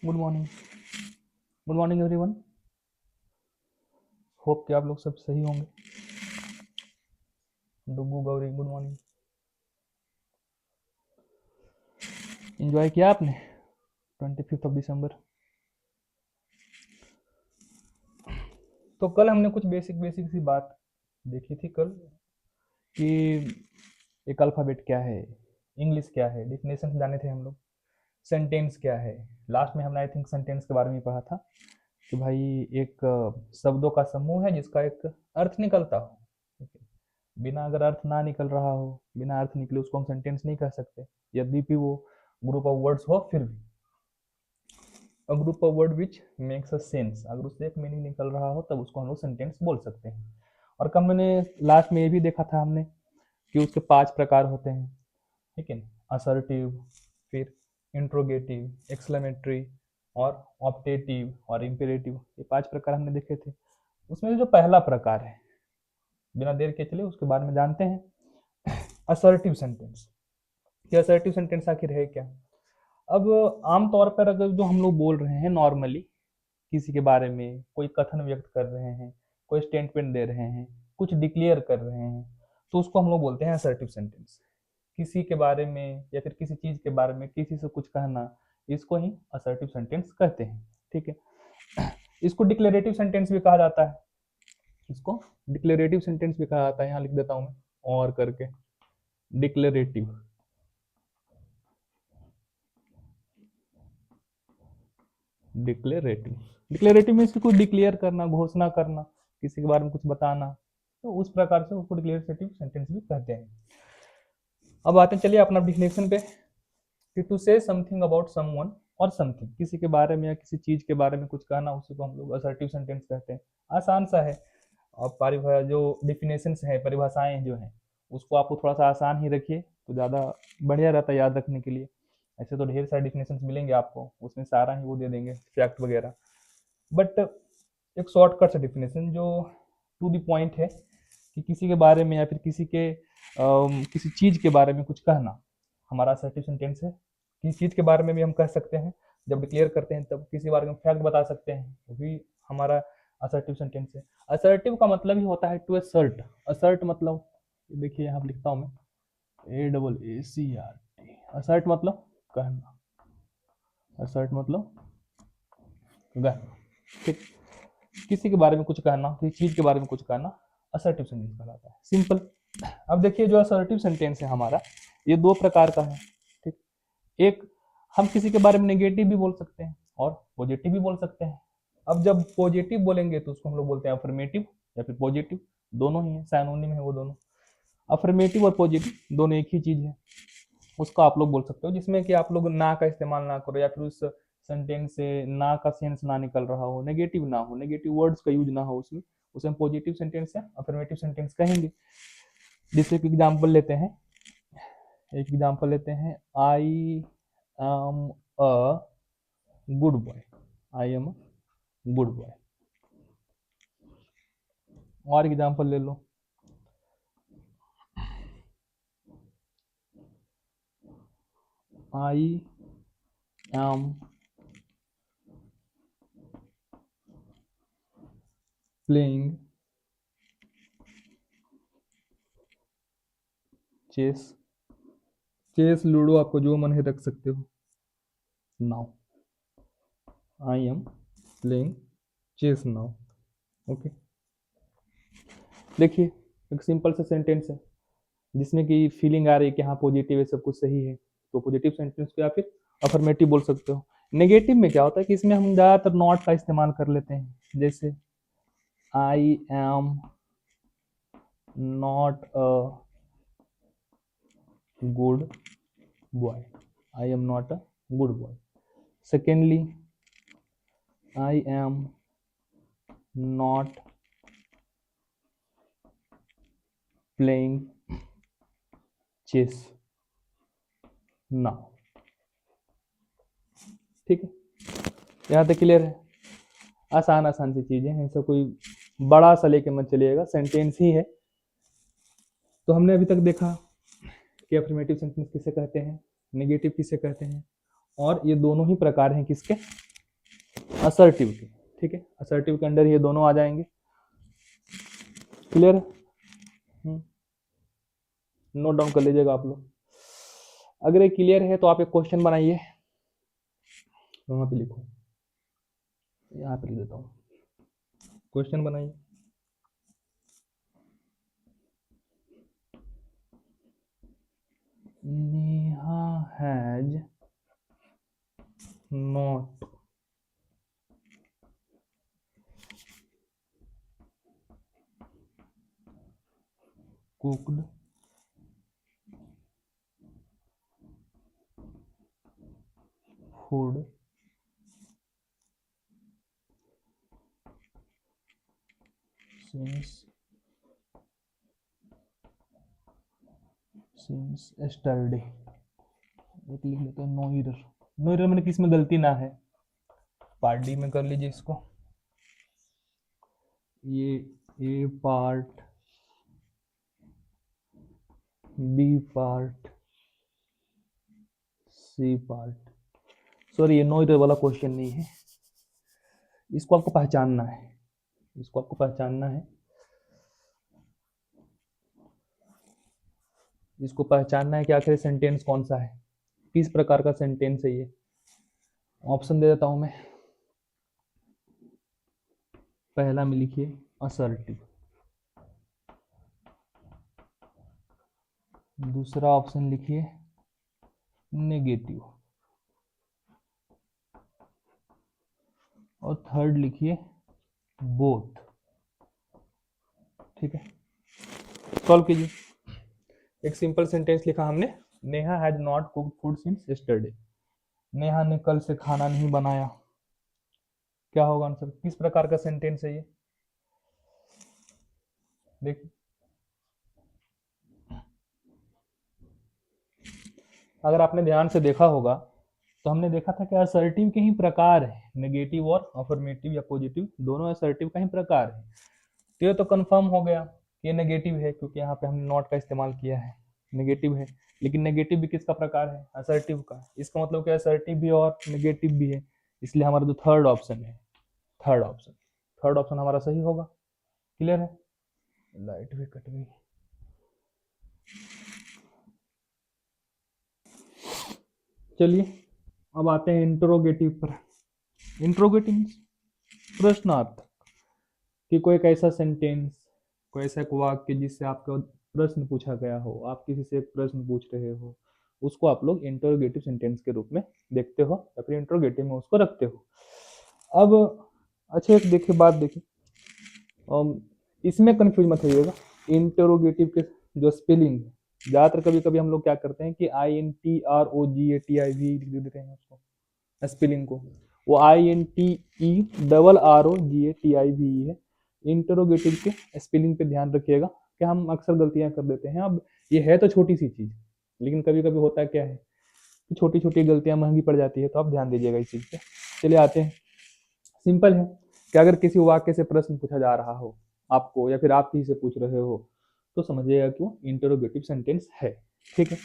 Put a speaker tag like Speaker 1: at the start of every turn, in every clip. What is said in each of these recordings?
Speaker 1: Good morning. Good morning everyone. Hope कि आप लोग सब सही होंगे। डुगू गौरी गुड मॉर्निंग। एंजॉय किया आपने 25 दिसंबर? तो कल हमने कुछ बेसिक बेसिक सी बात देखी थी कल कि एक अल्फ़ाबेट क्या है, इंग्लिश क्या है, डेफिनेशन जाने थे हम लोग। सेंटेंस क्या है, लास्ट में हमने आई थिंक सेंटेंस के बारे में पढ़ा था कि भाई एक शब्दों का समूह है जिसका एक अर्थ निकलता हो। ठीक है, बिना अगर अर्थ ना निकल रहा हो, बिना अर्थ निकले उसको हम सेंटेंस नहीं कह सकते, यद्यपि वो ग्रुप ऑफ वर्ड्स हो फिर भी। A group of word which makes a sense, अगर उससे एक मीनिंग निकल रहा हो तब उसको हम लोग सेंटेंस बोल सकते हैं। और कब मैंने लास्ट में ये भी देखा था हमने कि उसके 5 प्रकार होते हैं। ठीक है, असर्टिव, फिर इंट्रोगेटिव, एक्सक्लेमेटरी और ऑप्टेटिव और इम्पेरेटिव, ये 5 प्रकार हमने देखे थे। उसमें से जो पहला प्रकार है, बिना देर के चलिए उसके बारे में जानते हैं। Assertive sentence. ये असर्टिव सेंटेंस आखिर है क्या? अब आमतौर पर अगर जो हम लोग बोल रहे हैं नॉर्मली, किसी के बारे में कोई कथन व्यक्त कर रहे हैं, कोई स्टेटमेंट दे रहे हैं, कुछ डिक्लेयर कर रहे हैं, तो उसको हम लोग बोलते हैं असर्टिव सेंटेंस। किसी के बारे में या फिर किसी चीज के बारे में किसी से कुछ कहना, इसको ही असर्टिव सेंटेंस कहते हैं। ठीक है, इसको डिक्लेरेटिव सेंटेंस भी कहा जाता है। इसको डिक्लेरेटिव सेंटेंस भी कहा जाता है, यहाँ लिख देता हूं मैं और करके, डिक्लेरेटिव। डिक्लेरेटिव, डिक्लेरेटिव में इसको डिक्लेयर करना, घोषणा करना, किसी के बारे में कुछ बताना, तो उस प्रकार से उसको डिक्लेरेटिव सेंटेंस भी कहते हैं। अब आते हैं, चलिए अपना डिफिनेशन पे कि to say something about someone और समथिंग, किसी के बारे में या किसी चीज के बारे में कुछ कहना, उसी को हम लोग असर्टिव सेंटेंस कहते हैं। आसान सा है। और परिभाषा जो डिफिनेशंस है, परिभाषाएं जो हैं, उसको आपको थोड़ा सा आसान ही रखिए तो ज़्यादा बढ़िया रहता है याद रखने के लिए। ऐसे तो ढेर सारे डिफिनेशंस मिलेंगे आपको, उसमें सारा ही वो दे देंगे फैक्ट वगैरह, बट एक शॉर्टकट सा डिफिनेशन जो टू द पॉइंट है कि किसी के बारे में या फिर किसी चीज़ के बारे में कुछ कहना, हमारा असर्टिव सेंटेंस है। किसी चीज़ के बारे में भी हम कह सकते हैं, जब डिक्लेयर करते हैं तब किसी बारे में फैक्ट बता सकते हैं, वो भी हमारा असर्टिव सेंटेंस है। असर्टिव का मतलब ही होता है टू असर्ट। असर्ट मतलब, देखिए यहाँ पे लिखता हूँ मैं, AAACRT। असर्ट मतलब कहना, असर्ट मतलब कहना। ठीक, किसी के बारे में कुछ कहना, किसी चीज के बारे में कुछ कहना, असर्टिव सेंटेंस कहलाता है। सिंपल। अब देखिए जो असर्टिव सेंटेंस है हमारा, ये 2 प्रकार का है। ठीक, एक, हम किसी के बारे में नेगेटिव भी बोल सकते हैं और पॉजिटिव भी बोल सकते हैं। अब जब पॉजिटिव बोलेंगे तो उसको हम लोग बोलते हैं अफर्मेटिव या फिर पॉजिटिव, दोनों ही है, साइनोनिम है वो दोनों। अफर्मेटिव और पॉजिटिव दोनों एक ही चीज है। उसको आप लोग बोल सकते हो जिसमें कि आप लोग ना का इस्तेमाल ना करो, या फिर उस सेंटेंस से ना का सेंस ना निकल रहा हो, नेगेटिव ना हो, नेगेटिव वर्ड्स का यूज ना हो उसमें, उसे हम पॉजिटिव सेंटेंस या अफर्मेटिव सेंटेंस कहेंगे। जैसे कि एग्जांपल लेते हैं, एक एग्जांपल लेते हैं, I am a good boy. I am a good boy. और एग्जांपल ले लो, I am playing chess. Chess ludo आपको जो मन है रख सकते हो। Now I am playing chess now. Okay, देखिए एक सिंपल सा सेंटेंस है जिसमें कि फीलिंग आ रही है कि हाँ पॉजिटिव है, सब कुछ सही है, तो पॉजिटिव सेंटेंस को या फिर अफर्मेटिव बोल सकते हो। नेगेटिव में क्या होता है कि इसमें हम ज़्यादातर नॉट का इस्तेमाल कर लेते हैं, जैसे I am not a good boy. I am not a good boy. Secondly, I am not playing chess now. ठीक है, यहाँ तक क्लियर है? आसान आसान सी चीजें हैं, ऐसा कोई बड़ा सा लेके मत चलिएगा, सेंटेंस ही है। तो हमने अभी तक देखा कि अफर्मेटिव सेंटेंस किसे कहते हैं, नेगेटिव किसे कहते हैं, और ये दोनों ही प्रकार हैं किसके, असर्टिव के, ठीक है, असर्टिव के अंडर ये दोनों आ जाएंगे। क्लियर है? नोट डाउन कर लीजिएगा आप लोग। अगर ये क्लियर है तो आप एक क्वेश्चन बनाइए, वहां पे लिखो, यहाँ पे लिख देता हूँ, क्वेश्चन बनाइए। Neha has not cooked food since yesterday। एक लिख लेते हैं नो एरर। नो एरर मैंने किस में गलती ना है, पार्ट डी में कर लीजिए इसको। ये A part, B part, C part. Sorry, ये नो एरर वाला क्वेश्चन नहीं है, इसको आपको पहचानना है, इसको आपको पहचानना है, इसको पहचानना है कि आखिर सेंटेंस कौन सा है, किस प्रकार का सेंटेंस है ये। ऑप्शन दे देता हूं मैं। पहला में लिखिए असर्टिव, दूसरा ऑप्शन लिखिए नेगेटिव, और थर्ड लिखिए बोथ। ठीक है, सॉल्व कीजिए। एक सिंपल सेंटेंस लिखा हमने, Neha has not cooked food since yesterday. Neha ने कल से खाना नहीं बनाया। क्या होगा आंसर, किस प्रकार का सेंटेंस है ये, देखिए। अगर आपने ध्यान से देखा होगा तो हमने देखा था कि असर्टिव के ही प्रकार है, नेगेटिव और अफर्मेटिव या पॉजिटिव दोनों असर्टिव का ही प्रकार है। तो ये तो कंफर्म हो गया कि ये नेगेटिव है, क्योंकि यहाँ पे हमने नॉट का इस्तेमाल किया है, नेगेटिव है। लेकिन नेगेटिव भी किसका प्रकार है, असर्टिव का। इसका मतलब क्या, असर्टिव भी और नेगेटिव भी है, इसलिए हमारा जो थर्ड ऑप्शन है, थर्ड ऑप्शन हमारा सही होगा। क्लियर है? लाइट भी कट गई। चलिए अब आते हैं इंट्रोगेटिव पर। इंट्रोगेटिव प्रश्नार्थक, कि कोई एक ऐसा सेंटेंस, कोई ऐसा एक वाक्य जिससे आपका प्रश्न पूछा गया हो, आप किसी से एक प्रश्न पूछ रहे हो, उसको आप लोग इंट्रोगेटिव सेंटेंस के रूप में देखते हो या फिर इंट्रोगेटिव में उसको रखते हो। अब अच्छा एक देखिए, बात देखिए, इसमें कंफ्यूज मत होइएगा। इंट्रोगेटिव के जो स्पेलिंग है, ज़्यादातर कभी कभी हम लोग क्या करते हैं कि INTROGATIV लिख देते हैं उसको, स्पेलिंग को। वो INTERROGATIV है। इंटरोगेटिव के स्पेलिंग पे ध्यान रखिएगा कि हम अक्सर गलतियां कर देते हैं। अब ये है तो छोटी सी चीज, लेकिन कभी कभी होता है क्या है कि छोटी छोटी गलतियां महंगी पड़ जाती है, तो आप ध्यान दीजिएगा इस चीज पे। चलिए आते हैं, सिंपल है कि अगर किसी वाक्य से प्रश्न पूछा जा रहा हो आपको, या फिर आप किसी से पूछ रहे हो, तो समझिएगा कि वो इंटरोगेटिव सेंटेंस है। ठीक है,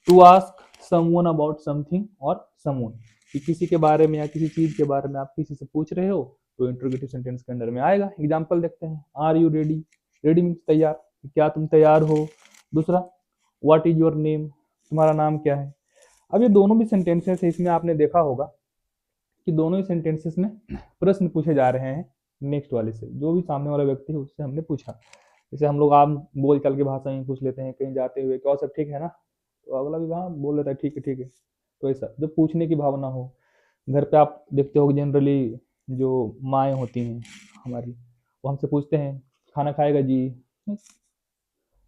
Speaker 1: to ask someone about something और समवन, कि किसी के बारे में या किसी चीज के बारे में आप किसी से पूछ रहे हो, तो इंटरोगेटिव सेंटेंस के अंडर में आएगा। एग्जांपल देखते हैं, are you ready, ready means तैयार, क्या तुम तैयार हो। दूसरा, व्हाट इज योर नेम, तुम्हारा नाम क्या है। अब ये दोनों भी सेंटेंसेस है, इसमें आपने देखा होगा कि दोनों ही सेंटेंसेस में प्रश्न पूछे जा रहे हैं नेक्स्ट वाले से, जो भी सामने वाला व्यक्ति है उससे हमने पूछा। जैसे हम लोग आम बोल चाल की भाषा में पूछ लेते हैं कहीं जाते हुए, क्या सब ठीक है ना, तो अगला भी हाँ बोल देता है ठीक है ठीक है। तो ऐसा जब पूछने की भावना हो, घर पे आप देखते हो जनरली जो माएँ होती हैं हमारी, वो हमसे पूछते हैं खाना खाएगा जी,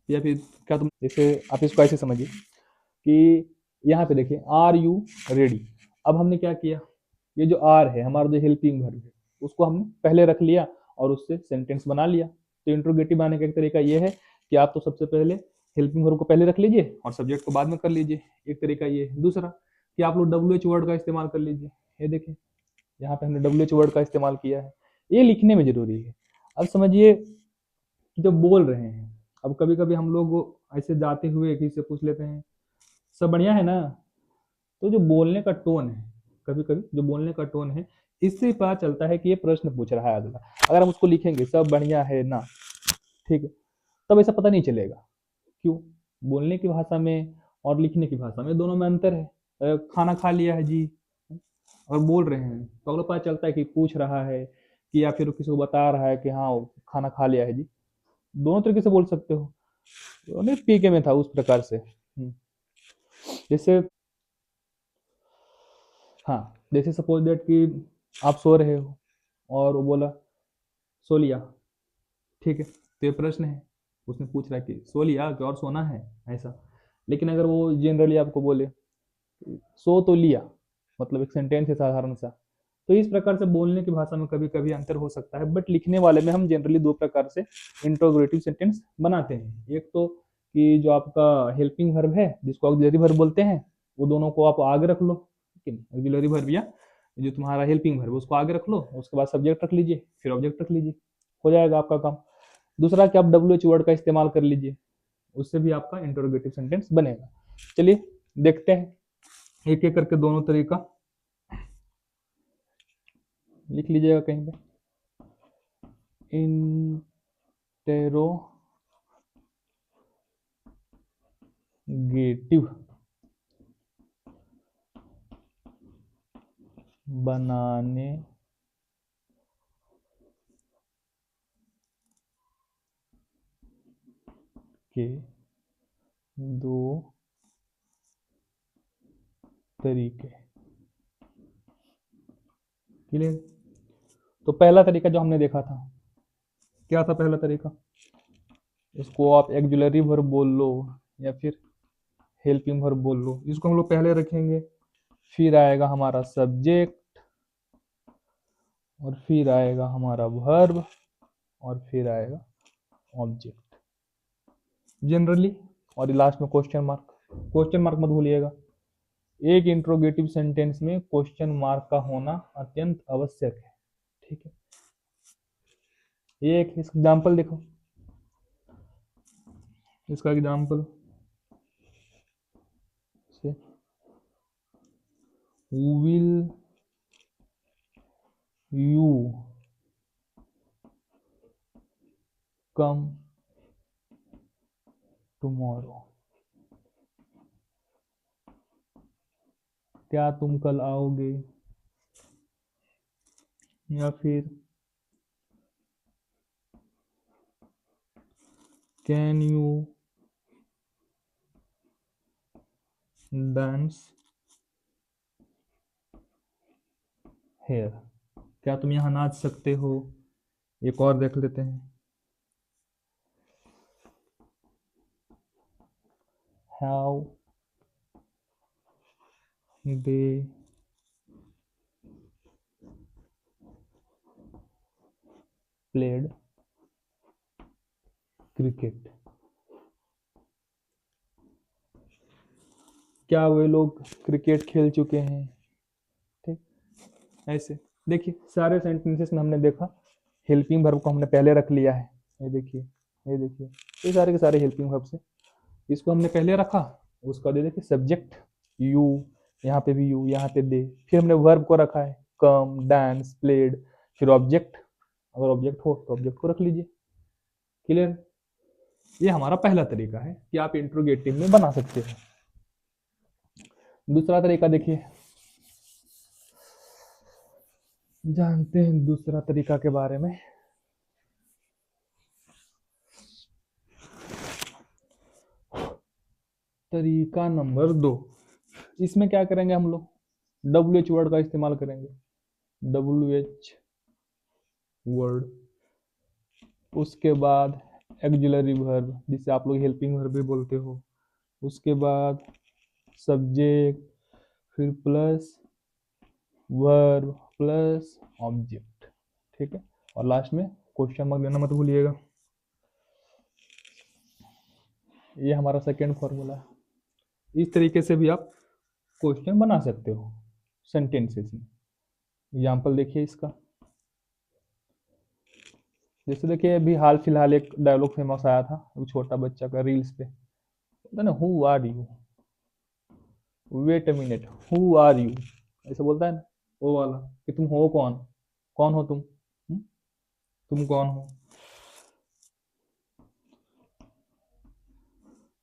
Speaker 1: या फिर क्या तुम, जैसे आप इसको ऐसे समझिए कि यहाँ पे देखिए आर यू रेडी। अब हमने क्या किया, ये जो आर है हमारा जो हेल्पिंग वर्ब है, उसको हमने पहले रख लिया और उससे सेंटेंस बना लिया। तो इंट्रोगेटिव बनाने का एक तरीका ये है कि आप तो सबसे पहले हेल्पिंग वर्ब को पहले रख लीजिए और सब्जेक्ट को बाद में कर लीजिए, एक तरीका ये है। दूसरा कि आप लोग WH वर्ड का इस्तेमाल कर लीजिए। ये देखिए यहाँ पे हमने WH वर्ड का इस्तेमाल किया है, ये लिखने में जरूरी है। अब समझिए कि जो बोल रहे हैं, अब कभी कभी हम लोग ऐसे जाते हुए किसी से पूछ लेते हैं सब बढ़िया है ना, तो जो बोलने का टोन है, कभी कभी जो बोलने का टोन है, इससे पता चलता है कि ये प्रश्न पूछ रहा है अगला। अगर हम उसको लिखेंगे सब बढ़िया है ना, ठीक है, तब ऐसा पता नहीं चलेगा। क्यों? बोलने की भाषा में और लिखने की भाषा में दोनों में अंतर है। खाना खा लिया है जी, और बोल रहे हैं तो अगला पता चलता है कि पूछ रहा है कि या फिर किसी को बता रहा है कि हाँ वो खाना खा लिया है जी। दोनों तरीके से बोल सकते हो। तो नहीं, पीके में था उस प्रकार से। जैसे, हाँ, जैसे सपोज दैट कि आप सो रहे हो और वो बोला सो लिया, ठीक है, तो ये प्रश्न है, उसने पूछ रहा है कि सो लिया कि और सोना है, ऐसा। लेकिन अगर वो जनरली आपको बोले सो तो लिया, मतलब एक सेंटेंस है साधारण सा, तो इस प्रकार से बोलने की भाषा में कभी कभी अंतर हो सकता है। बट लिखने वाले में हम जनरली दो प्रकार से इंट्रोगेटिव सेंटेंस बनाते हैं। एक तो कि जो आपका हेल्पिंग वर्ब है जिसको ऑक्सिलरी वर्ब बोलते हैं, वो दोनों को आप आगे रख लो, ठीक है, ऑक्सिलरी वर्ब या जो तुम्हारा हेल्पिंग वर्ब उसको आगे रख लो, उसके बाद सब्जेक्ट रख लीजिए, फिर ऑब्जेक्ट रख लीजिए, हो जाएगा आपका काम। दूसरा कि आप डब्ल्यू एच वर्ड का इस्तेमाल कर लीजिए, उससे भी आपका इंट्रोगेटिव सेंटेंस बनेगा। चलिए देखते हैं एक एक करके दोनों तरीका। लिख लीजिएगा कहीं पे, इंटेरोगेटिव बनाने के दो तरीके। क्लियर? तो पहला तरीका जो हमने देखा था, क्या था पहला तरीका? इसको आप एक्जुलरी वर्ब बोल लो या फिर हेल्पिंग वर्ब बोल लो। इसको हम लोग पहले रखेंगे, फिर आएगा हमारा सब्जेक्ट, और फिर आएगा हमारा वर्ब, और फिर आएगा ऑब्जेक्ट जनरली, और लास्ट में क्वेश्चन मार्क। क्वेश्चन मार्क मत भूलिएगा, एक इंट्रोगेटिव सेंटेंस में क्वेश्चन मार्क का होना अत्यंत आवश्यक है, ठीक है। ये एक एग्जाम्पल देखो, इसका एग्जाम्पल से विल यू कम टुमारो, क्या तुम कल आओगे, या फिर कैन यू डांस हेयर, क्या तुम यहाँ नाच सकते हो। एक और देख लेते हैं, हाउ दे प्लेड क्रिकेट, क्या वे लोग क्रिकेट खेल चुके हैं, ठीक। ऐसे देखिए सारे सेंटेंसेस में हमने देखा हेल्पिंग वर्ब को हमने पहले रख लिया है। ये देखिए, ये देखिए, ये सारे के सारे हेल्पिंग वर्ब से इसको हमने पहले रखा। उसका दे देखिए सब्जेक्ट यू, यहाँ पे भी यू, यहाँ पे दे, फिर हमने वर्ब को रखा है कम, डांस, प्लेड, फिर ऑब्जेक्ट, अगर ऑब्जेक्ट हो तो ऑब्जेक्ट को रख लीजिए। क्लियर? ये हमारा पहला तरीका है कि आप इंट्रोगेटिव में बना सकते हो। दूसरा तरीका देखिए, जानते हैं दूसरा तरीका के बारे में। तरीका नंबर 2, इसमें क्या करेंगे हम लोग, डब्ल्यू एच वर्ड का इस्तेमाल करेंगे। डब्ल्यू एच वर्ड, उसके बाद एक्जुलरी वर्ब जिसे आप लोग हेल्पिंग वर्ब भी बोलते हो, उसके बाद सब्जेक्ट, फिर प्लस वर्ब प्लस ऑब्जेक्ट, ठीक है, और लास्ट में क्वेश्चन मार्क देना मत भूलिएगा। ये हमारा सेकेंड फॉर्मूला है। इस तरीके से भी आप क्वेश्चन बना सकते हो सेंटेंसेस में। एग्जाम्पल देखिए इसका, जैसे देखिए अभी हाल फिलहाल एक डायलॉग फेमस आया था एक छोटा बच्चा का रील्स पे, बोलता ना who are you, wait a minute, who are you, ऐसे बोलता है ना। वो वाला कि तुम हो कौन, कौन हो तुम, हम्म? तुम कौन हो।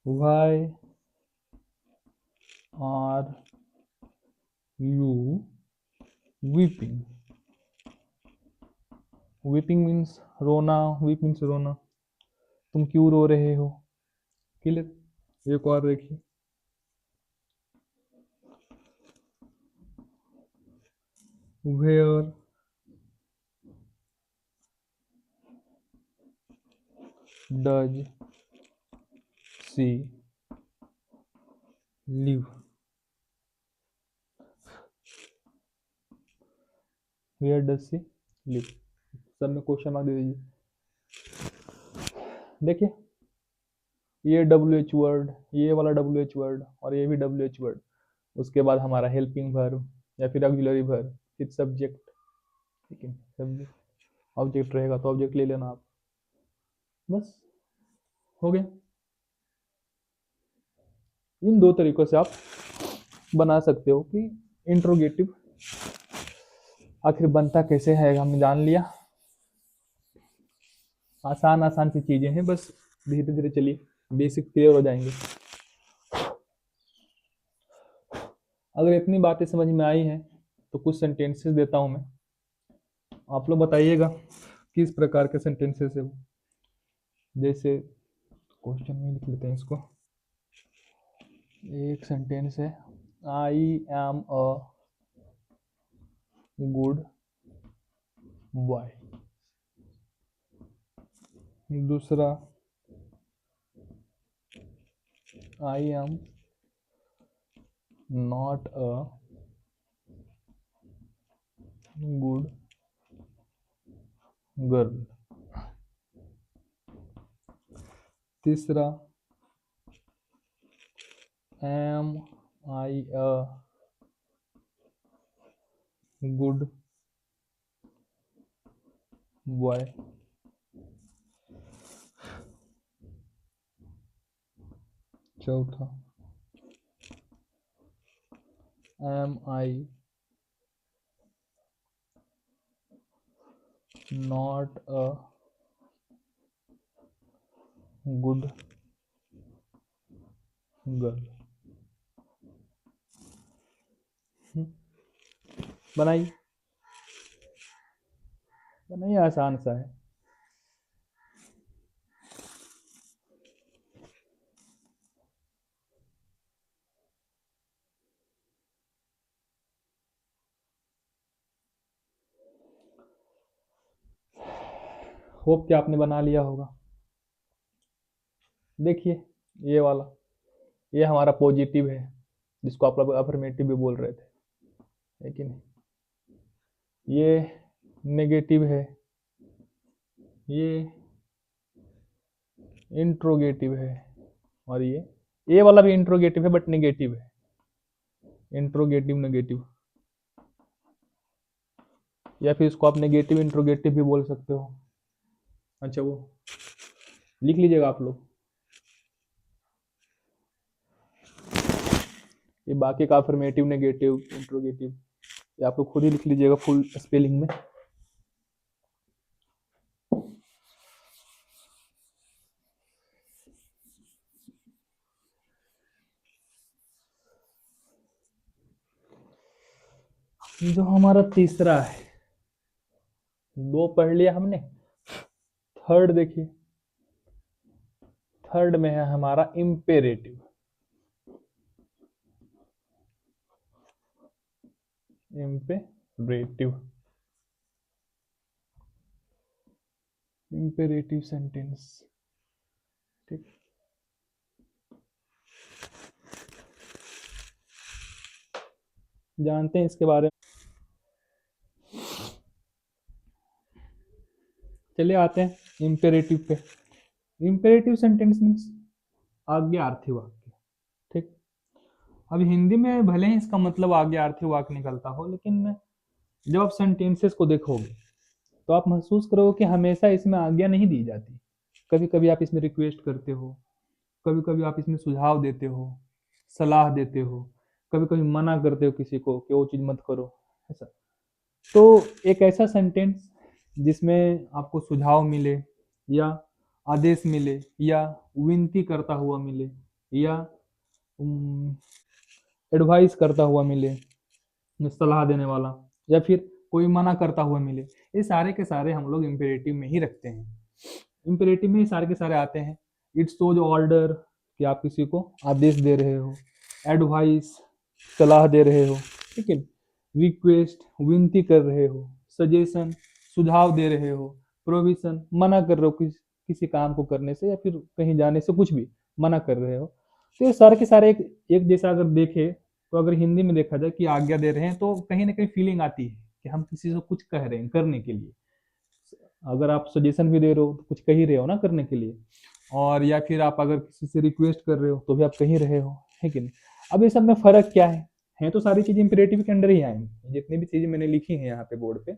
Speaker 1: Why are you weeping, weeping means रोना, वीप मीन्स रोना, तुम क्यों रो रहे हो। क्लियर। एक और देखिए, where does she live, where does she live, सब में क्वेश्चन मार्क दे दीजिए। देखिए ये डब्ल्यू एच वर्ड, ये वाला डब्ल्यू एच वर्ड और ये भी डब्ल्यू एच वर्ड, उसके बाद हमारा हेल्पिंग वर्ब या फिर ऑक्सिलरी वर्ब, फिर सब्जेक्ट, ठीक है, सब्जेक्ट ऑब्जेक्ट रहेगा तो ऑब्जेक्ट ले लेना आप, बस हो गया। इन दो तरीकों से आप बना सकते हो कि इंट्रोगेटिव आखिर बनता कैसे है, हमने जान लिया। आसान आसान सी चीजें हैं, बस धीरे धीरे चलिए बेसिक क्लियर हो जाएंगे। अगर इतनी बातें समझ में आई हैं तो कुछ सेंटेंसेस देता हूं मैं, आप लोग बताइएगा किस प्रकार के सेंटेंसेस है वो। जैसे क्वेश्चन में लिख लेते हैं इसको। एक सेंटेंस है, I am a good boy. दूसरा, I am not a good girl. तीसरा, am I a good boy. चौथा, am I not a good girl. बनाइए बनाइए, आसान सा है। होप कि आपने बना लिया होगा। देखिए ये वाला, ये हमारा पॉजिटिव है जिसको आप लोग अफर्मेटिव भी बोल रहे थे, है कि नहीं। ये नेगेटिव है, ये इंट्रोगेटिव है, और ये वाला भी इंट्रोगेटिव है बट नेगेटिव है, इंट्रोगेटिव नेगेटिव, या फिर इसको आप नेगेटिव इंट्रोगेटिव भी बोल सकते हो। अच्छा वो लिख लीजिएगा आप लोग, ये बाकी का अफर्मेटिव नेगेटिव इंट्रोगेटिव ये आप लोग खुद ही लिख लीजिएगा फुल स्पेलिंग में। जो हमारा तीसरा है, दो पढ़ लिया हमने, थर्ड देखिए, थर्ड में है हमारा इम्पेरेटिव। इम्पेरेटिव, इम्पेरेटिव सेंटेंस, ठीक। जानते हैं इसके बारे में। चलिए आते हैं इम्पेरेटिव पे। इम्पेरेटिव सेंटेंस मीन्स आज्ञार्थी वाक्य, ठीक। अब हिंदी में भले ही इसका मतलब आज्ञार्थी वाक्य निकलता हो, लेकिन जब आप सेंटेंसेस को देखोगे तो आप महसूस करोगे कि हमेशा इसमें आज्ञा नहीं दी जाती। कभी कभी आप इसमें रिक्वेस्ट करते हो, कभी कभी आप इसमें सुझाव देते हो, सलाह देते हो, कभी कभी मना करते हो किसी को कि वो चीज़ मत करो, ऐसा। तो एक ऐसा सेंटेंस जिसमें आपको सुझाव मिले या आदेश मिले या विनती करता हुआ मिले या एडवाइस करता हुआ मिले, सलाह देने वाला, या फिर कोई मना करता हुआ मिले, ये सारे के सारे हम लोग इम्पेरेटिव में ही रखते हैं। इम्पेरेटिव में ही सारे के सारे आते हैं। इट्स शोज ऑर्डर कि आप किसी को आदेश दे रहे हो, एडवाइस सलाह दे रहे हो, ठीक है, रिक्वेस्ट विनती कर रहे हो, सजेशन सुझाव दे रहे हो, प्रोविजन मना कर रहे हो किसी काम को करने से या फिर कहीं जाने से, कुछ भी मना कर रहे हो। तो ये सारे के सारे एक जैसा अगर देखे तो अगर हिंदी में देखा जाए कि आज्ञा दे रहे हैं तो कहीं ना कहीं फीलिंग आती है कि हम किसी से कुछ कह रहे हैं करने के लिए। अगर आप सजेशन भी दे रहे हो तो कुछ कह ही रहे हो ना करने के लिए, और या फिर आप अगर किसी से रिक्वेस्ट कर रहे हो तो भी आप कह ही रहे हो, है कि नहीं। अब ये सब में फर्क क्या है तो सारी चीजें इंपेरेटिव के अंडर ही आएंगी। जितनी भी चीजें मैंने लिखी हैं यहाँ पे बोर्ड पे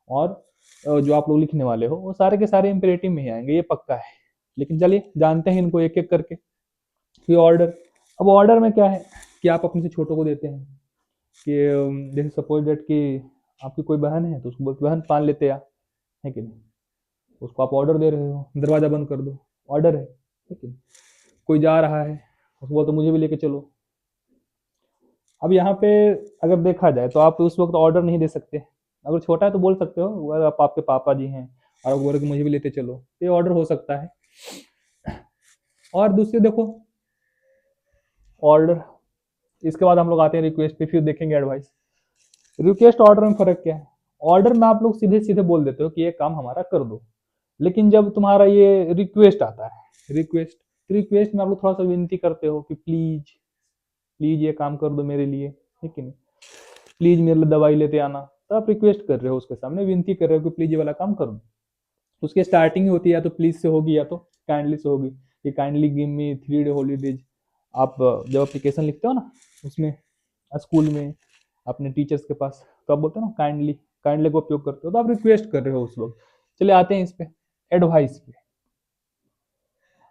Speaker 1: और जो आप लोग लिखने वाले हो वो सारे के सारे इंपेरेटिव में ही आएंगे, ये पक्का है। लेकिन चलिए जानते हैं इनको एक एक करके। फिर ऑर्डर। अब ऑर्डर में क्या है कि आप अपने से छोटों को देते हैं कि जैसे सपोज दैट कि आपकी कोई बहन है तो उसको बोलते बहन पान लेते आ, है कि नहीं। उसको आप ऑर्डर दे रहे हो दरवाजा बंद कर दो, ऑर्डर है कि नहीं। कोई जा रहा है उसको बोलते मुझे भी लेके चलो। अब यहाँ पे अगर देखा जाए तो आप उस वक्त ऑर्डर नहीं दे सकते। अगर छोटा है तो बोल सकते हो, अगर आप आपके पापा जी हैं और आप बोल रहे कि मुझे भी लेते चलो, ये ऑर्डर हो सकता है। और दूसरे देखो ऑर्डर, इसके बाद हम लोग आते हैं रिक्वेस्ट पे, फिर देखेंगे एडवाइस। रिक्वेस्ट ऑर्डर में फर्क क्या है। ऑर्डर में आप लोग सीधे सीधे बोल देते हो कि ये काम हमारा कर दो, लेकिन जब तुम्हारा ये रिक्वेस्ट आता है, रिक्वेस्ट में आप लोग थोड़ा सा विनती करते हो कि प्लीज प्लीज ये काम कर दो मेरे लिए, है कि नहीं। प्लीज मेरे लिए दवाई लेते आना, तो आप रिक्वेस्ट कर रहे हो, उसके सामने विनती कर रहे हो कि प्लीज ये वाला काम कर दो। उसकी स्टार्टिंग ही होती है या तो प्लीज से होगी या तो काइंडली से होगी कि काइंडली गिव मी 3 डे हॉलीडेज। आप जब एप्लीकेशन लिखते हो ना उसमें स्कूल में अपने टीचर्स के पास, तो आप बोलते हो ना काइंडली, काइंडली का उपयोग करते हो, तो आप रिक्वेस्ट कर रहे हो उस वक्त। चलिए आते हैं इस पे एडवाइस पे।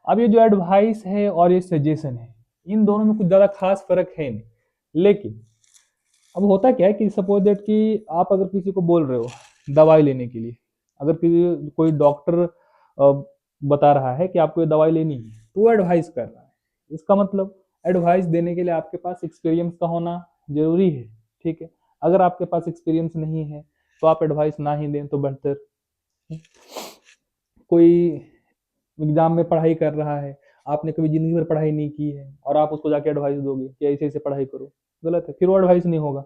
Speaker 1: अब ये जो एडवाइस है और ये सजेशन है, इन दोनों में कुछ ज़्यादा खास फर्क है नहीं। लेकिन अब होता क्या है कि सपोज दैट कि आप अगर किसी को बोल रहे हो दवाई लेने के लिए, अगर किसी कोई डॉक्टर बता रहा है कि आपको ये दवाई लेनी है तो वो एडवाइस कर रहा है। इसका मतलब एडवाइस देने के लिए आपके पास एक्सपीरियंस का होना जरूरी है, ठीक है। अगर आपके पास एक्सपीरियंस नहीं है तो आप एडवाइस ना ही दें तो बेहतर है। कोई एग्जाम में पढ़ाई कर रहा है, आपने कभी जिंदगी भर पढ़ाई नहीं की है और आप उसको जाके एडवाइस दोगे कि ऐसे ऐसे पढ़ाई करो, गलत है, फिर वो एडवाइस नहीं होगा।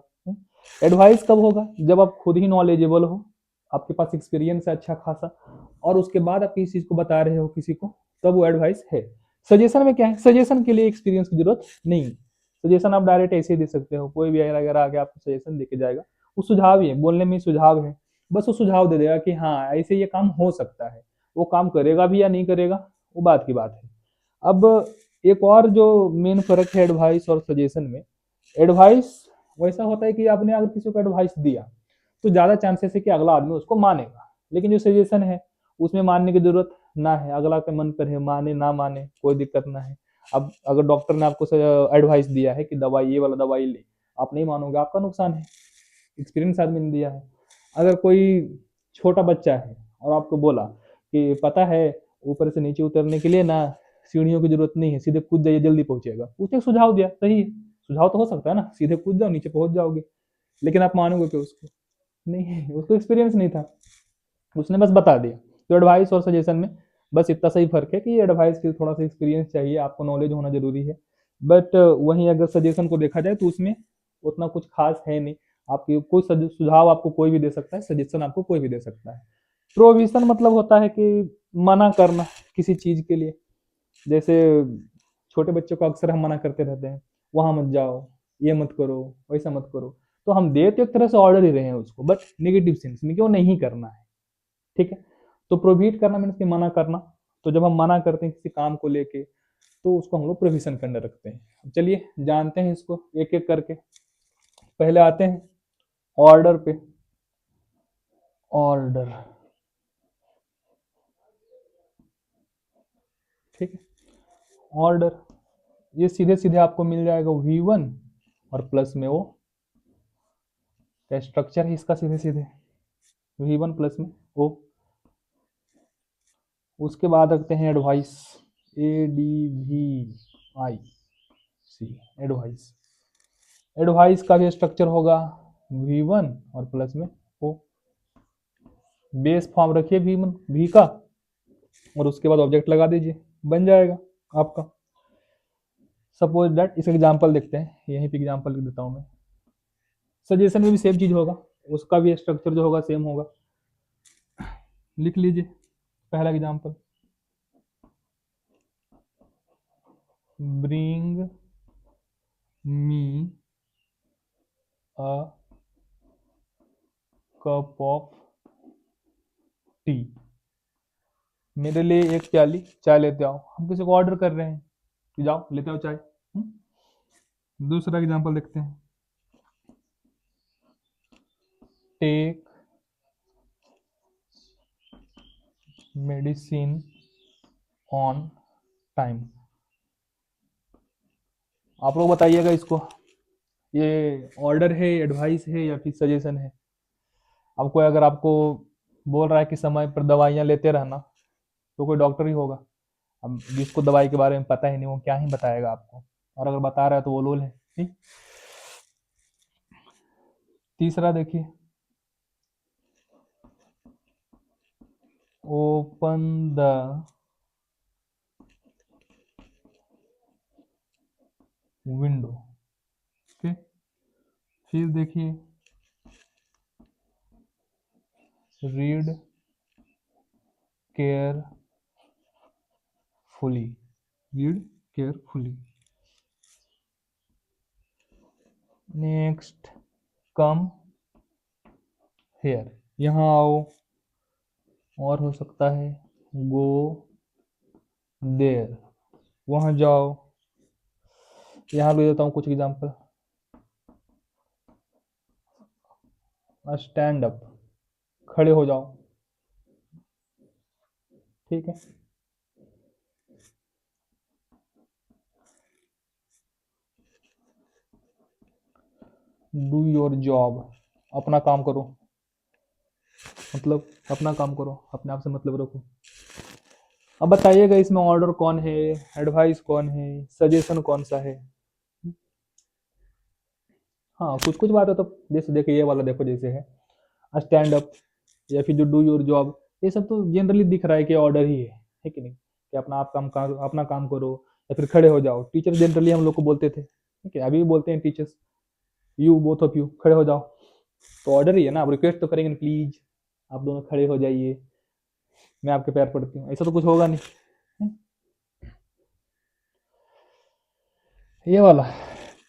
Speaker 1: एडवाइस कब होगा, जब आप खुद ही नॉलेजेबल हो, आपके पास एक्सपीरियंस है अच्छा खासा, और उसके बाद आप किसी चीज को बता रहे हो किसी को, तब वो एडवाइस है। सजेशन में क्या है, सजेशन के लिए एक्सपीरियंस की जरूरत नहीं। सजेशन आप डायरेक्ट ऐसे ही दे सकते हो, कोई भी अगर आगे आपको सजेशन देके जाएगा, वो सुझाव ही है, बोलने में सुझाव है, बस वो सुझाव दे देगा कि हाँ ऐसे ये काम हो सकता है। वो काम करेगा भी या नहीं करेगा वो बात की बात है। अब एक और जो मेन फर्क है एडवाइस और सजेशन में, एडवाइस वैसा होता है कि आपने अगर किसी को एडवाइस दिया तो ज़्यादा चांसेस है कि अगला आदमी उसको मानेगा। लेकिन जो सजेशन है उसमें मानने की जरूरत ना है, अगला के मन पर है, माने ना माने कोई दिक्कत ना है। अब अगर डॉक्टर ने आपको एडवाइस दिया है कि दवाई ये वाला दवाई ले, आप नहीं मानोगे, आपका नुकसान है, एक्सपीरियंस आदमी ने दिया है। अगर कोई छोटा बच्चा है और आपको बोला कि पता है ऊपर से नीचे उतरने के लिए ना सीढ़ियों की जरूरत नहीं है, सीधे कूद जाइए जल्दी पहुंचेगा, उसने सुझाव दिया, सही है, सुझाव तो हो सकता है ना, सीधे कूद जाओ नीचे पहुंच जाओगे। लेकिन आप मानोगे कि उसको नहीं, उसको एक्सपीरियंस नहीं था, उसने बस बता दिया। तो एडवाइस और सजेशन में बस इतना सही फर्क है कि एडवाइस के थोड़ा सा एक्सपीरियंस चाहिए, आपको नॉलेज होना जरूरी है। बट वहीं अगर सजेशन को देखा जाए तो उसमें उतना कुछ खास है नहीं। आपकी कोई सुझाव आपको कोई भी दे सकता है, सजेशन आपको कोई भी दे सकता है। प्रोविजन मतलब होता है कि मना करना किसी चीज के लिए। जैसे छोटे बच्चों को अक्सर हम मना करते रहते हैं, वहां मत जाओ, ये मत करो, वैसा मत करो, तो हम दे तो एक तरह से ऑर्डर ही रहे हैं उसको, बट नेगेटिव सेंस में कि वो नहीं करना है, ठीक है। तो प्रोहिबिट करना मीन्स कि मना करना। तो जब हम मना करते हैं किसी काम को लेके तो उसको हम लोग प्रोहिबिशन के अंदर रखते हैं। चलिए जानते हैं इसको एक एक करके। पहले आते हैं ऑर्डर पे। ऑर्डर, ठीक है। ऑर्डर ये सीधे सीधे आपको मिल जाएगा V1 और प्लस में वो क्या स्ट्रक्चर है इसका सीधे सीधे V1 प्लस में O। उसके बाद रखते हैं एडवाइस ADVIC एडवाइस। एडवाइस का भी स्ट्रक्चर होगा V1 और प्लस में O। बेस फॉर्म रखिए V1 V का और उसके बाद ऑब्जेक्ट लगा दीजिए, बन जाएगा आपका। सपोज दैट इसका एग्जांपल देखते हैं, यहीं पे एग्जांपल लिख देता हूं मैं। सजेशन में भी सेम चीज होगा, उसका भी स्ट्रक्चर जो होगा सेम होगा। लिख लीजिए पहला example, bring me a cup of T. मेरे लिए एक प्याली चाय लेते आओ। हम किसी को ऑर्डर कर रहे हैं कि जाओ लेते आओ चाय। दूसरा एग्जांपल देखते हैं, टेक मेडिसिन ऑन टाइम। आप लोग बताइएगा इसको, ये ऑर्डर है, एडवाइस है या फिर सजेशन है। आपको अगर आपको बोल रहा है कि समय पर दवाइयाँ लेते रहना, तो कोई डॉक्टर ही होगा। अब जिसको दवाई के बारे में पता ही नहीं वो क्या ही बताएगा आपको, और अगर बता रहा है तो वो लोल है। ठीक। तीसरा देखिए, ओपन द विंडो। ओके। फिर देखिए, read carefully. Read carefully. Next, come here, यहाँ आओ। और हो सकता है गो देयर, वहां जाओ। यहाँ ले देता हूँ कुछ एग्जांपल, स्टैंड अप, खड़े हो जाओ। ठीक है। डू योर जॉब, अपना काम करो। मतलब अपना काम करो, अपने आप से मतलब रखो। अब बताइएगा इसमें ऑर्डर कौन है, एडवाइस कौन है, सजेशन कौन सा है। हाँ कुछ कुछ बात है तो, जैसे देखिए ये वाला देखो, जैसे है स्टैंड अप या फिर जो डू योर जॉब, ये सब तो जनरली दिख रहा है कि ऑर्डर ही है कि नहीं, कि अपना आप अपना काम करो या फिर खड़े हो जाओ। टीचर जनरली हम लोग को बोलते थे, ठीक है, अभी भी बोलते हैं teachers, you both of you खड़े हो जाओ। तो ऑर्डर ही है ना, आप रिक्वेस्ट तो करेंगे प्लीज आप दोनों खड़े हो जाइए, मैं आपके पैर पड़ती हूँ, ऐसा तो कुछ होगा नहीं। ये वाला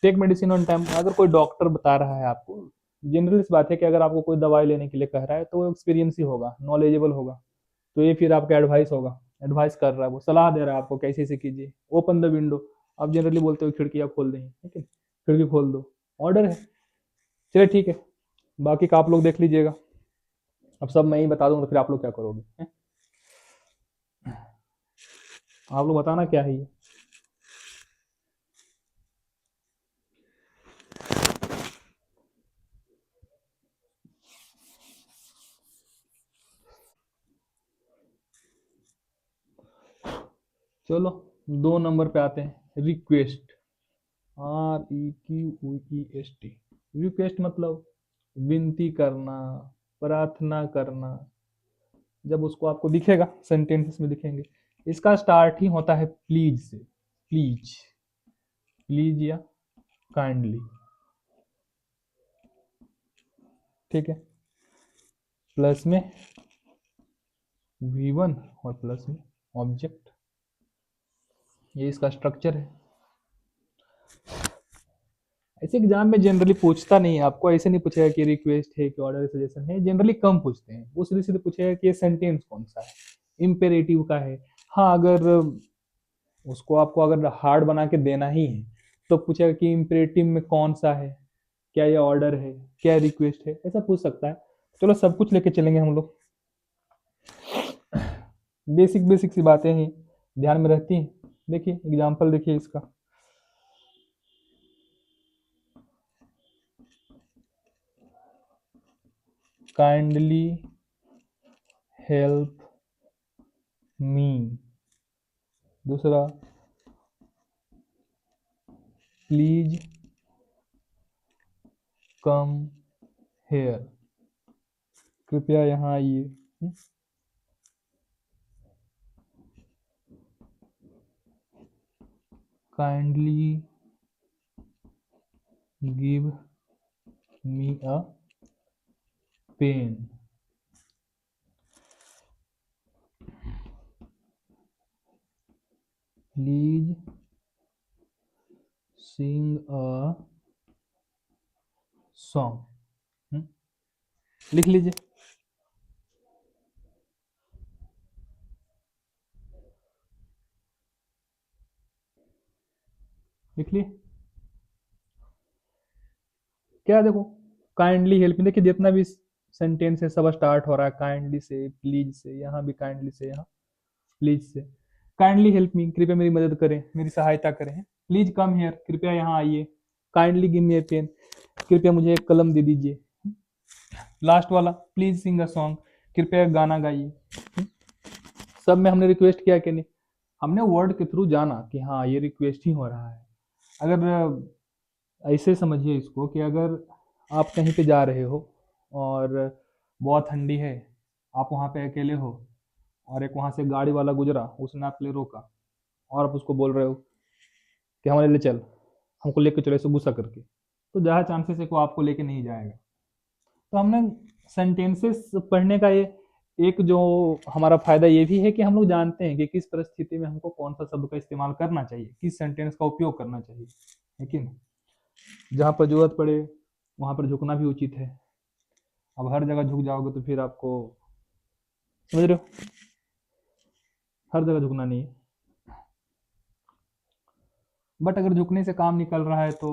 Speaker 1: टेक मेडिसिन ऑन टाइम, अगर कोई डॉक्टर बता रहा है आपको, जनरल इस बात है कि अगर आपको कोई दवाई लेने के लिए कह रहा है तो वो एक्सपीरियंस ही होगा, नॉलेजेबल होगा। तो ये फिर आपका एडवाइस होगा, एडवाइस कर रहा है, वो सलाह दे रहा है आपको कैसे से कीजिए। ओपन द विंडो, आप जनरली बोलते हो खिड़कियाँ खोल दें, ठीक है, खिड़की खोल दो, ऑर्डर है। चलिए ठीक है, बाकी का आप लोग देख लीजिएगा। अब सब मैं ही बता दूंगा तो फिर आप लोग क्या करोगे, हैं? आप लोग बताना क्या है ये। चलो 2 नंबर पे आते हैं, रिक्वेस्ट। REQUEST। रिक्वेस्ट मतलब विनती करना, प्रार्थना करना। जब उसको आपको दिखेगा, सेंटेंसेस में दिखेंगे, इसका स्टार्ट ही होता है प्लीज से। प्लीज, प्लीज या काइंडली। ठीक है, प्लस में V1 और प्लस में ऑब्जेक्ट। ये इसका स्ट्रक्चर है। ऐसे एग्जाम में जनरली पूछता नहीं है आपको, ऐसे नहीं पूछेगा कि रिक्वेस्ट है कि ऑर्डर सजेशन है, जनरली कम पूछते हैं। वो सीधे सीधे पूछेगा कि ये सेंटेंस कौन सा है, इम्पेरेटिव का है। हाँ अगर उसको आपको अगर हार्ड बना के देना ही है तो पूछेगा कि इम्पेरेटिव में कौन सा है, क्या ये ऑर्डर है, क्या रिक्वेस्ट है, ऐसा पूछ सकता है। चलो सब कुछ लेके चलेंगे हम लोग, बेसिक बेसिक सी बातें ही ध्यान में रहती हैं। देखिए एग्जाम्पल देखिए इसका, काइंडली हेल्प मी। दूसरा, प्लीज कम हेयर, कृपया यहाँ आइए। Kindly give me a pen. Please sing a song. लिख लीजिए। लिख लिए क्या? देखो, काइंडली हेल्प मी, देखिए जितना भी सेंटेंस है सब स्टार्ट हो रहा है काइंडली से, प्लीज से, यहाँ भी काइंडली से, यहाँ प्लीज से। काइंडली हेल्प मी, कृपया मेरी मदद करें, मेरी सहायता करें। प्लीज कम हियर, कृपया यहाँ आइए। काइंडली गिव मी ए पेन, कृपया मुझे एक कलम दे दीजिए। लास्ट वाला, प्लीज सिंग अ सॉन्ग, कृपया गाना गाइए। सब में हमने रिक्वेस्ट किया कि नहीं? हमने वर्ड के थ्रू जाना कि हाँ ये रिक्वेस्ट ही हो रहा है। अगर ऐसे समझिए इसको कि अगर आप कहीं पे जा रहे हो और बहुत ठंडी है, आप वहाँ पे अकेले हो और एक वहाँ से गाड़ी वाला गुजरा, उसने आपके लिए रोका और आप उसको बोल रहे हो कि हमारे ले चल, हमको लेके चलो, ऐसे गुस्सा करके, तो ज़्यादा चांसेस है कि वो आपको लेके नहीं जाएगा। तो हमने सेंटेंसेस पढ़ने का ये एक जो हमारा फायदा ये भी है कि हम लोग जानते हैं कि किस परिस्थिति में हमको कौन सा शब्द का इस्तेमाल करना चाहिए, किस सेंटेंस का उपयोग करना चाहिए, है कि नहीं? जहाँ पर जरूरत पड़े वहाँ पर झुकना भी उचित है। अब हर जगह झुक जाओगे तो फिर आपको, समझ रहे हो, हर जगह झुकना नहीं है। बट अगर झुकने से काम निकल रहा है तो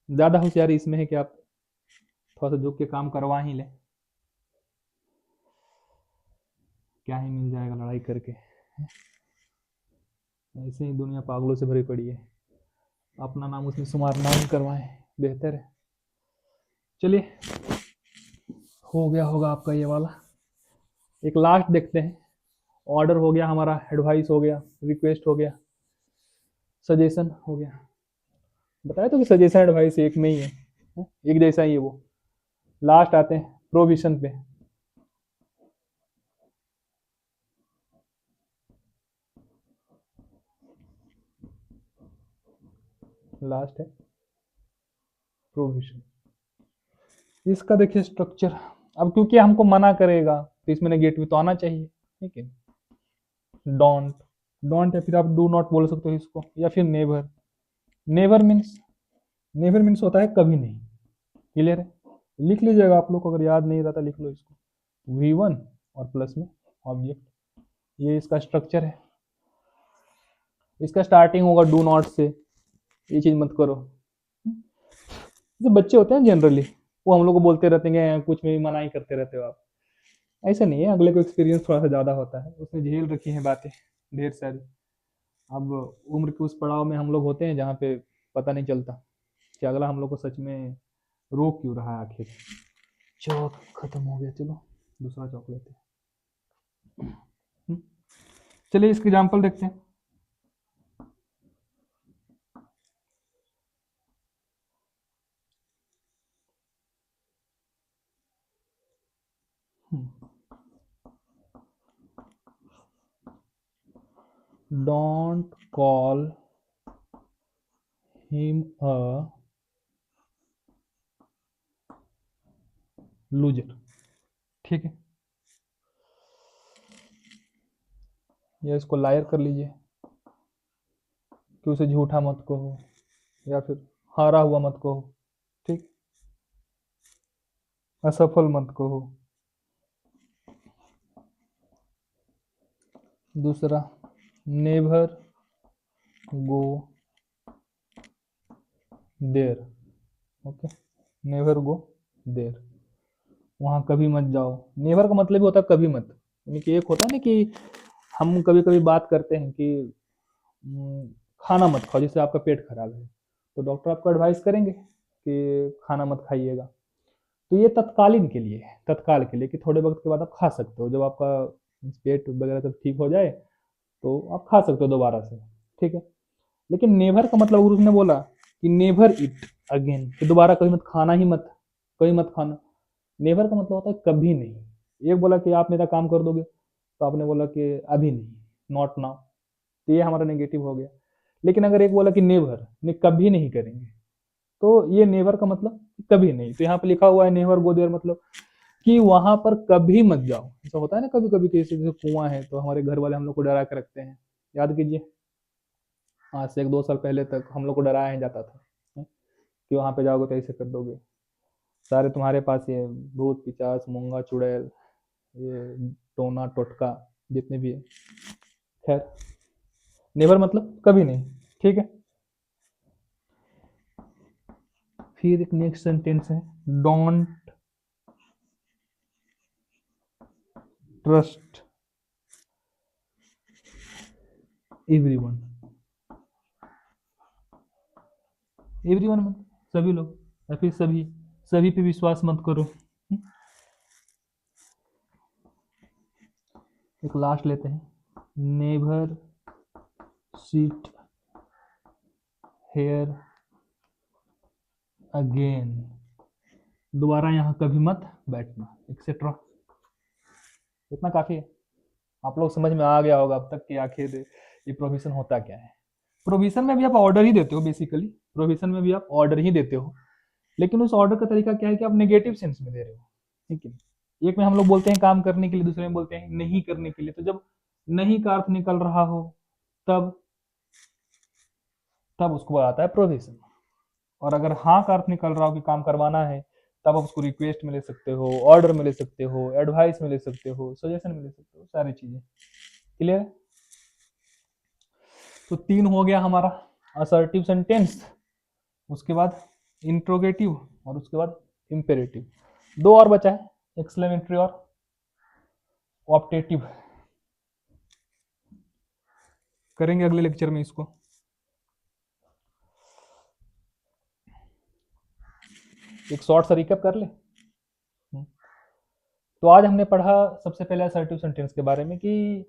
Speaker 1: ज़्यादा होशियारी इसमें है कि आप थोड़ा सा झुक के काम करवा ही लें, क्या ही मिल जाएगा लड़ाई करके। ऐसे ही दुनिया पागलों से भरी पड़ी है, अपना नाम उसमें शुमार ना ही करवाएं, बेहतर है। चलिए, हो गया होगा आपका ये वाला। एक लास्ट देखते हैं। ऑर्डर हो गया हमारा, एडवाइस हो गया, रिक्वेस्ट हो गया, सजेशन हो गया। बताया तो कि सजेशन एडवाइस एक में ही है, एक जैसा ही है वो। लास्ट आते हैं प्रोविजन पे। लास्ट है प्रोविजन। इसका देखिए स्ट्रक्चर, अब क्योंकि हमको मना करेगा तो इसमें नेगेटिव तो आना चाहिए, ठीक है। डोंट, डोंट या फिर आप डू नॉट बोल सकते हो इसको, या फिर never. Never means, never means होता है कभी नहीं। क्लियर है? लिख लीजिएगा, आप लोग को अगर याद नहीं रहता लिख लो इसको। V1 और प्लस में ऑब्जेक्ट, ये इसका स्ट्रक्चर है। इसका स्टार्टिंग होगा डू नॉट से, ये चीज मत करो। जो बच्चे होते हैं जनरली, वो हम लोग को बोलते रहते हैं, कुछ में भी मना ही करते रहते हो आप। ऐसा नहीं है, अगले को एक्सपीरियंस थोड़ा सा ज़्यादा होता है, उसने झेल रखी हैं बातें ढेर सारी। अब उम्र के उस पड़ाव में हम लोग होते हैं जहाँ पे पता नहीं चलता कि अगला हम लोग को सच में रोक क्यों रहा है आखिर। चौक खत्म हो गया, चलो दूसरा चौक लेते हैं। चलिए इसके एग्जाम्पल देखते हैं। Don't call him a loser, ठीक है। या इसको लायर कर लीजिए कि उसे झूठा मत कहो या फिर हारा हुआ मत कहो, ठीक, असफल मत कहो। दूसरा, नेवर गो देर, ओके, नेवर गो देर, वहाँ कभी मत जाओ। नेवर का मतलब ही होता है कभी मत, यानी कि एक होता है ना कि हम कभी कभी बात करते हैं कि खाना मत खाओ जिससे आपका पेट खराब है, तो डॉक्टर आपको एडवाइस करेंगे कि खाना मत खाइएगा। तो ये तत्कालीन के लिए है, तत्काल के लिए कि थोड़े वक्त के बाद आप खा सकते हो, जब आपका पेट वगैरह सब ठीक हो जाए तो आप खा सकते हो दोबारा से, ठीक है। लेकिन नेवर का मतलब अगर उसने बोला कि नेवर इट अगेन, कि दोबारा कभी मत खाना ही मत, कभी मत खाना। नेवर का मतलब होता है कभी नहीं। एक बोला कि आप मेरा काम कर दोगे, तो आपने बोला कि अभी नहीं, नॉट नाउ, तो ये हमारा नेगेटिव हो गया। लेकिन अगर एक बोला कि नेवर, ने कभी नहीं करेंगे, तो ये नेवर का मतलब कभी नहीं। तो यहाँ पे लिखा हुआ है नेवर गो देयर, मतलब कि वहां पर कभी मत जाओ। ऐसा होता है ना कभी कभी, कैसे जैसे कुआं है तो हमारे घर वाले हम लोग को डरा के रखते हैं, याद कीजिए, आज से 1-2 साल पहले तक हम लोग को डराया ही जाता था, कि वहां पे जाओगे तो ऐसे कर दोगे, सारे तुम्हारे पास ये भूत पिचास मूंगा चुड़ैल, ये टोना टोटका जितने भी है। खैर, नेवर मतलब कभी नहीं, ठीक है। फिर एक नेक्स्ट सेंटेंस है, डोंट ट्रस्ट एवरीवन। एवरीवन मतलब सभी लोग, या फिर सभी, सभी पे विश्वास मत करो। एक लास्ट लेते हैं, नेवर सीट हेयर अगेन, दोबारा यहाँ कभी मत बैठना, एक्सेट्रा। इतना काफी है, आप लोग समझ में आ गया होगा अब तक कि आखिर ये प्रोविजन होता क्या है। प्रोविजन में भी आप ऑर्डर ही देते हो बेसिकली, प्रोविजन में भी आप ऑर्डर ही देते हो, लेकिन उस ऑर्डर का तरीका क्या है कि आप नेगेटिव सेंस में दे रहे हो, ठीक है। एक में हम लोग बोलते हैं काम करने के लिए, दूसरे में बोलते हैं नहीं करने के लिए। तो जब नहीं का अर्थ निकल रहा हो, तब तब उसको आता है प्रोविजन। और अगर हाँ का अर्थ निकल रहा हो कि काम करवाना है, तब आप उसको रिक्वेस्ट में ले सकते हो, ऑर्डर में ले सकते हो, एडवाइस में ले सकते हो, सजेशन में ले सकते हो, सारी चीजें। क्लियर है? तो 3 हो गया हमारा असर्टिव सेंटेंस, उसके बाद इंट्रोगेटिव, और उसके बाद इंपेरेटिव। 2 और बचा है, एक्सक्लेमेटरी और ऑप्टेटिव। करेंगे अगले लेक्चर में इसको। एक शॉर्ट सा रिकैप कर ले। तो आज हमने पढ़ा सबसे पहले असर्टिव सेंटेंस के बारे में, कि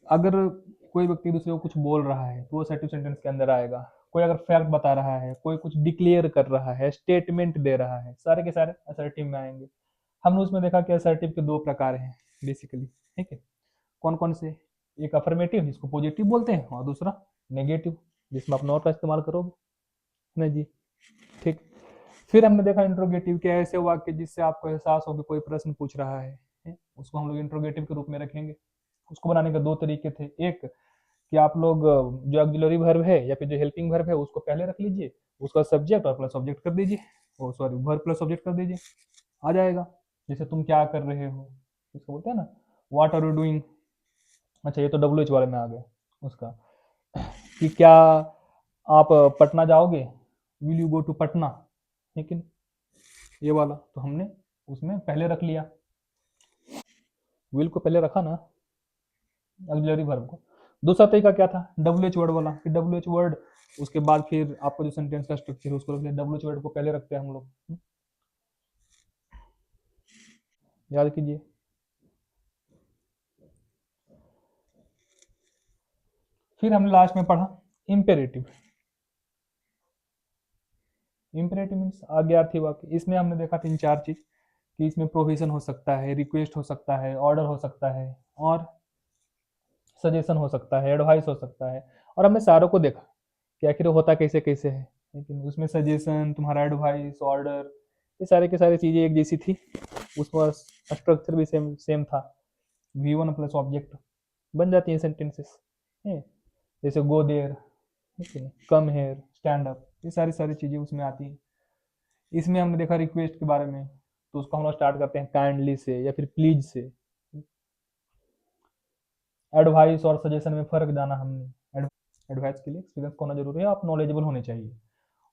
Speaker 1: अगर कोई व्यक्ति दूसरे को कुछ बोल रहा है तो वो असर्टिव सेंटेंस के अंदर आएगा। कोई अगर फैक्ट बता रहा है, कोई कुछ डिक्लेयर कर रहा है, स्टेटमेंट दे रहा है, सारे के सारे असर्टिव में आएंगे। हमने उसमें देखा कि असर्टिव के 2 प्रकार हैं बेसिकली, ठीक है। कौन कौन से? एक अफर्मेटिव जिसको पॉजिटिव बोलते हैं, और दूसरा नेगेटिव जिसमें आप नॉट का इस्तेमाल करोगे ना जी, ठीक। फिर हमने देखा इंट्रोगेटिव के ऐसे वाक्य जिससे आपको एहसास हो कि कोई प्रश्न पूछ रहा है, उसको हम लोग इंट्रोगेटिव के रूप में रखेंगे। उसको बनाने के 2 तरीके थे। एक कि आप लोग जो ऑक्सिलरी वर्ब है या फिर जो हेल्पिंग वर्ब है उसको पहले रख लीजिए, उसका सब्जेक्ट और प्लस ऑब्जेक्ट कर दीजिए, ओ सॉरी वर्ब प्लस ऑब्जेक्ट कर दीजिए, आ जाएगा। जैसे तुम क्या कर रहे हो, इसको बोलते हैं ना, व्हाट आर यू डूइंग। अच्छा, ये तो डब्ल्यू एच वाले में आ गए उसका, कि क्या आप पटना जाओगे, will you go to Patna, लेकिन ये वाला तो हमने उसमें पहले रख लिया, विल को पहले रखा ना ऑक्सिलरी वर्ब को। दूसरा तरीका क्या था, डब्ल्यू एच वर्ड वाला, कि डब्ल्यू एच वर्ड उसके बाद फिर आपको जो सेंटेंस का स्ट्रक्चर है उसको रख लिया, डब्ल्यू एच वर्ड को पहले रखते हैं हम लोग। याद कीजिए। फिर हमने लास्ट में पढ़ा इम्पेरेटिव। इम्पेरेटिव मीन्स आज्ञार्थी वाक्य। इसमें हमने देखा 3-4 चीज, कि इसमें प्रोविजन हो सकता है, रिक्वेस्ट हो सकता है, ऑर्डर हो सकता है, और सजेशन हो सकता है, एडवाइस हो सकता है। और हमने सारों को देखा कि आखिर होता कैसे कैसे है, लेकिन उसमें सजेशन, तुम्हारा एडवाइस, ऑर्डर, ये सारे के सारी चीज़ें एक जैसी थी। उसका स्ट्रक्चर भी सेम सेम था, V1 प्लस ऑब्जेक्ट बन जाती है सेंटेंसेस, जैसे go there, come here, stand up, ये सारी सारी चीज़ें उसमें आती हैं। इसमें हमने देखा रिक्वेस्ट के बारे में, तो उसको हम लोग स्टार्ट करते हैं काइंडली से या फिर प्लीज से। एडवाइस और सजेशन में फ़र्क जाना हमने। एडवाइस के लिए एक्सपीरियंस होना जरूरी है, आप नॉलेजेबल होने चाहिए।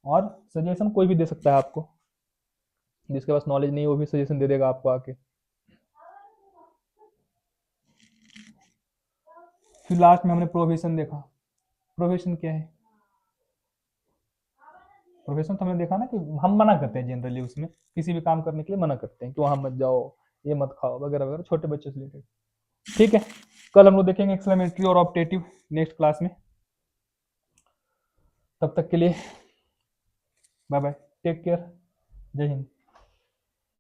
Speaker 1: और सजेशन कोई भी दे सकता है आपको, जिसके पास नॉलेज नहीं है वो भी सजेशन दे देगा आपको आके। फिर लास्ट में हमने प्रोविजन देखा। प्रोविजन क्या है? प्रोफेशन तो हमने देखा ना कि हम मना करते हैं जनरली, उसमें किसी भी काम करने के लिए मना करते हैं कि वहां मत जाओ, ये मत खाओ वगैरह वगैरह, छोटे बच्चों से रिलेटेड। ठीक है, कल हम लोग देखेंगे एक्सक्लेमेटरी और ऑप्टेटिव नेक्स्ट क्लास में। तब तक के लिए बाय बाय, टेक केयर, जय हिंद।